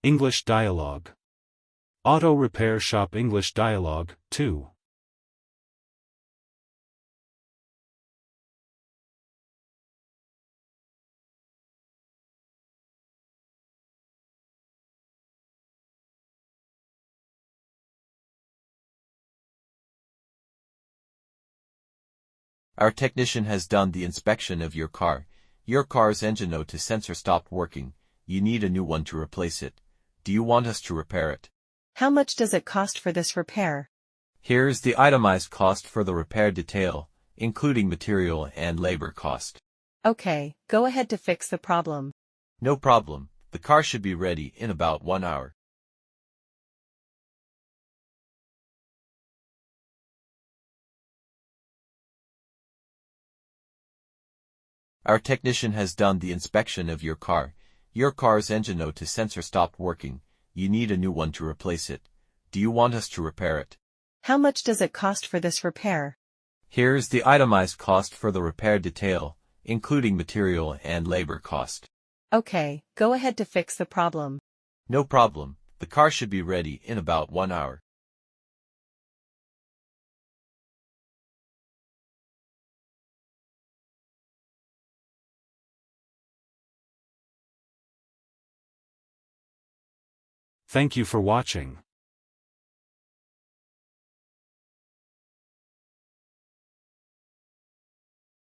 English dialogue. Auto repair shop English dialogue, 2. Our technician has done the inspection of your car. Your car's engine note sensor stopped working. You need a new one to replace it. Do you want us to repair it? How much does it cost for this repair? Here's the itemized cost for the repair detail, including material and labor cost. Okay, go ahead to fix the problem. No problem. The car should be ready in about 1 hour. Our technician has done the inspection of your car. Your car's engine note sensor stopped working. You need a new one to replace it. Do you want us to repair it? How much does it cost for this repair? Here's the itemized cost for the repair detail, including material and labor cost. Okay, go ahead to fix the problem. No problem. The car should be ready in about 1 hour. Thank you for watching.